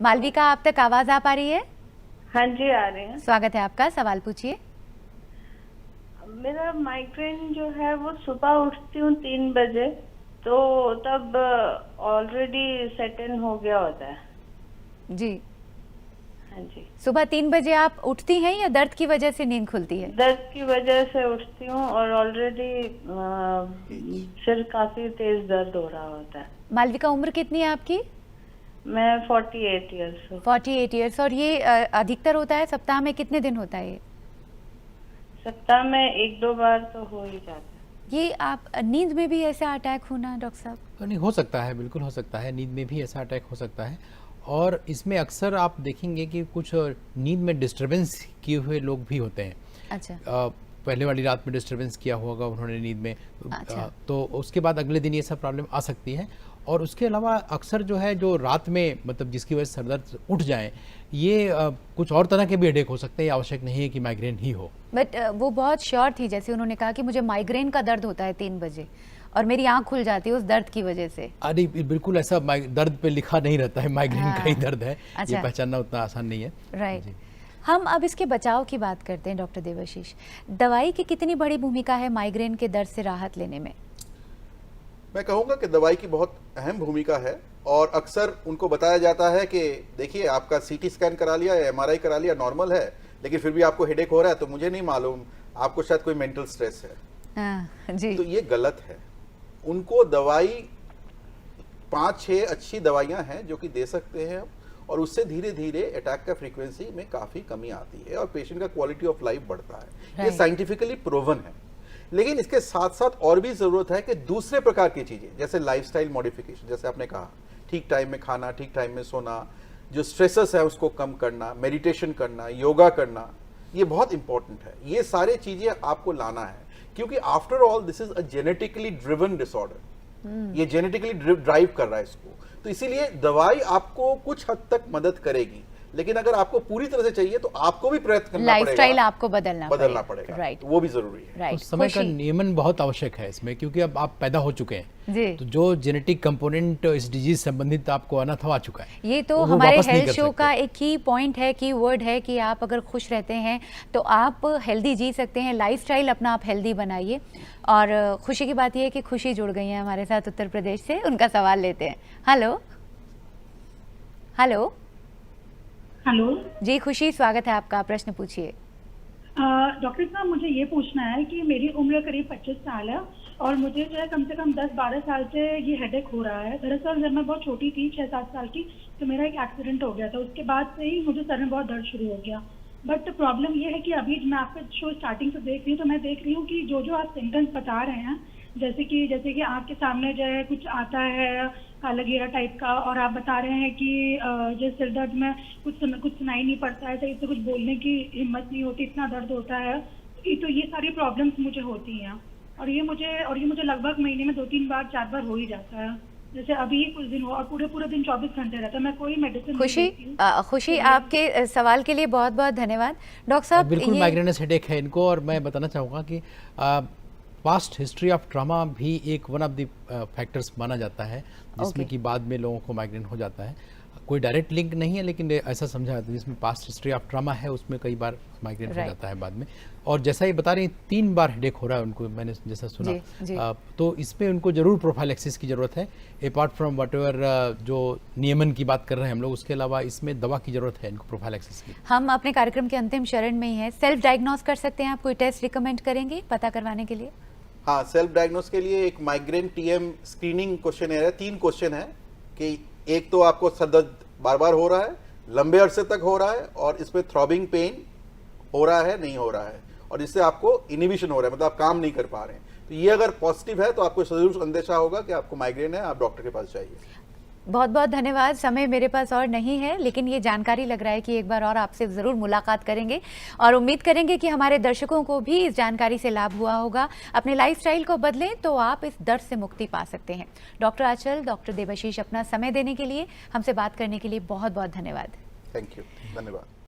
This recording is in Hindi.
मालविका, आप तक आवाज आ पा रही है? हाँ जी, आ रहे हैं। स्वागत है आपका, सवाल पूछिए। मेरा माइग्रेन जो है वो सुबह उठती हूँ 3 बजे, तो तब ऑलरेडी सेट इन हो गया होता है। जी, हाँ जी। सुबह 3 बजे आप उठती हैं या दर्द की वजह से नींद खुलती है? दर्द की वजह से उठती हूँ और ऑलरेडी सिर काफी तेज दर्द हो रहा होता है। मालविका, उम्र कितनी है आपकी? मैं 48 ईयर्स हूँ। 48 ईयर्स। और ये अधिकतर होता है, सप्ताह में कितने दिन होता है ये? सप्ताह में 1-2 बार तो हो ही जाता है। ये आप नींद में भी ऐसा अटैक होना डॉक्टर साहब? नहीं, हो सकता है, बिल्कुल हो सकता है, नींद में भी ऐसा अटैक हो सकता है। और इसमें अक्सर आप देखेंगे कि कुछ नींद में डिस्टरबेंस किए हुए लोग भी होते हैं। अच्छा। पहले वाली रात में डिस्टरबेंस किया होगा उन्होंने नींद में, अच्छा। तो उसके बाद अगले दिन ये सब प्रॉब्लम आ सकती है। और उसके अलावा अक्सर जो है, जो रात में मतलब जिसकी वजह से सर दर्द उठ जाए, ये कुछ और तरह के भी हेडेक हो सकते हैं, आवश्यक नहीं है कि माइग्रेन ही हो। बट वो बहुत श्योर थी, जैसे उन्होंने कहा कि मुझे माइग्रेन का दर्द होता है 3 बजे और मेरी आंख खुल जाती है उस दर्द की वजह से। अरे बिल्कुल ऐसा दर्द पे लिखा नहीं रहता है, माइग्रेन का ही दर्द है। अच्छा। ये पहचानना उतना आसान नहीं है। राइट। जी। हम अब इसके बचाव की बात करते हैं डॉक्टर देवाशीष। दवाई की कितनी बड़ी भूमिका है माइग्रेन के दर्द से राहत लेने में? मैं कहूँगा कि दवाई की बहुत अहम भूमिका है और अक्सर उनको बताया जाता है कि देखिए, आपका सीटी स्कैन करा लिया या एमआरआई करा लिया, नॉर्मल है, लेकिन फिर भी आपको हेडेक हो रहा है, तो मुझे नहीं मालूम, आपको शायद कोई मेंटल स्ट्रेस है। जी। तो ये गलत है। उनको दवाई 5-6 अच्छी दवाइयाँ हैं जो कि दे सकते हैं, और उससे धीरे धीरे अटैक का फ्रीक्वेंसी में काफ़ी कमी आती है और पेशेंट का क्वालिटी ऑफ लाइफ बढ़ता है। ये साइंटिफिकली प्रूवन है। लेकिन इसके साथ साथ और भी ज़रूरत है कि दूसरे प्रकार की चीज़ें, जैसे लाइफस्टाइल मॉडिफिकेशन, जैसे आपने कहा, ठीक टाइम में खाना, ठीक टाइम में सोना, जो स्ट्रेसेस है उसको कम करना, मेडिटेशन करना, योगा करना, ये बहुत इंपॉर्टेंट है। ये सारे चीज़ें आपको लाना है, क्योंकि after all this is a genetically driven disorder. ये जेनेटिकली ड्राइव कर रहा है इसको, तो इसीलिए दवाई आपको कुछ हद तक मदद करेगी, लेकिन अगर आपको पूरी तरह से चाहिए तो आपको भी प्रयत्न करना पड़ेगा, लाइफस्टाइल आपको बदलना पड़ेगा। राइट, वो भी जरूरी है। राइट। तो समय का नियमन बहुत आवश्यक है इसमें, क्योंकि अब आप पैदा हो चुके हैं जी। तो जो जेनेटिक कंपोनेंट इस डिजीज संबंधित आपको आना था, आ चुका है। ये तो वो हमारे वापस नहीं हेल्थ कर शो सकते। का एक की पॉइंट है, की वर्ड है कि आप अगर खुश रहते हैं तो आप हेल्दी जी सकते हैं। लाइफस्टाइल अपना आप हेल्दी बनाइए। और खुशी की बात यह है कि खुशी जुड़ गई है हमारे साथ उत्तर प्रदेश से। उनका सवाल लेते हैं। हेलो हेलो हेलो जी, खुशी, स्वागत है आपका, प्रश्न पूछिए। डॉक्टर साहब, मुझे ये पूछना है कि मेरी उम्र करीब 25 साल है और मुझे जो है कम से कम 10-12 साल से ये हेडेक हो रहा है। दरअसल जब मैं बहुत छोटी थी, 6-7 साल की, तो मेरा एक एक्सीडेंट हो गया था। उसके बाद से ही मुझे सर में बहुत दर्द शुरू हो गया। बट प्रॉब्लम ये है कि अभी मैं आपका शो स्टार्टिंग से देख रही हूँ, तो मैं देख रही हूँ कि जो जो आप सिम्टम्स बता रहे हैं, जैसे कि आँख के सामने जो है कुछ आता है काला घेरा टाइप का, और आप बता रहे हैं कि जो सिर दर्द में कुछ सुनाई नहीं पड़ता है, सही से कुछ बोलने की हिम्मत नहीं होती, इतना दर्द होता है। तो ये सारी प्रॉब्लम्स मुझे होती हैं और ये मुझे लगभग महीने में 2-3 बार 4 बार हो ही जाता है। जैसे अभी कुछ दिन हुआ और पूरे दिन 24 घंटे रहता है। मैं कोई मेडिसिन खुशी, आपके सवाल के लिए बहुत बहुत धन्यवाद। डॉक्टर साहब, बिल्कुल माइग्रेनस हेडेक है इनको, और मैं बताना चाहूँगा कि पास्ट हिस्ट्री ऑफ ट्रॉमा भी एक वन ऑफ द फैक्टर्स माना जाता है, जिसमें कि बाद में लोगों को माइग्रेन हो जाता है। कोई डायरेक्ट लिंक नहीं है, लेकिन ऐसा समझा जाता है जिसमें पास्ट हिस्ट्री ऑफ ट्रॉमा है, उसमें कई बार माइग्रेन हो जाता है बाद में। और जैसा ये बता रही 3 बार हेडेक हो रहा है उनको, मैंने जैसा सुना। तो इसमें उनको जरूर प्रोफाइलैक्सिस की जरूरत है, अपार्ट फ्रॉम वट एवर जो नियमन की बात कर रहे हैं हम लोग, उसके अलावा इसमें दवा की जरूरत है इनको प्रोफाइलैक्सिस की। हम अपने कार्यक्रम के अंतिम चरण में ही है। सेल्फ डायग्नोस कर सकते हैं आप? कोई टेस्ट रिकमेंड करेंगे पता करवाने के लिए? हाँ, सेल्फ डायग्नोस के लिए एक माइग्रेन टीएम स्क्रीनिंग क्वेश्चन है। 3 क्वेश्चन है कि एक तो आपको सर दर्द बार बार हो रहा है, लंबे अरसे तक हो रहा है, और इसमें थ्रॉबिंग पेन हो रहा है, नहीं हो रहा है, और इससे आपको इनिबिशन हो रहा है, मतलब आप काम नहीं कर पा रहे हैं। तो ये अगर पॉजिटिव है तो आपको जरूर अंदेशा होगा कि आपको माइग्रेन है, आप डॉक्टर के पास जाइए। बहुत बहुत धन्यवाद। समय मेरे पास और नहीं है, लेकिन ये जानकारी लग रहा है कि एक बार और आपसे ज़रूर मुलाकात करेंगे और उम्मीद करेंगे कि हमारे दर्शकों को भी इस जानकारी से लाभ हुआ होगा। अपने लाइफस्टाइल को बदलें तो आप इस दर्द से मुक्ति पा सकते हैं। डॉक्टर आंचल, डॉक्टर देवाशीष, अपना समय देने के लिए, हमसे बात करने के लिए बहुत बहुत धन्यवाद। थैंक यू, धन्यवाद।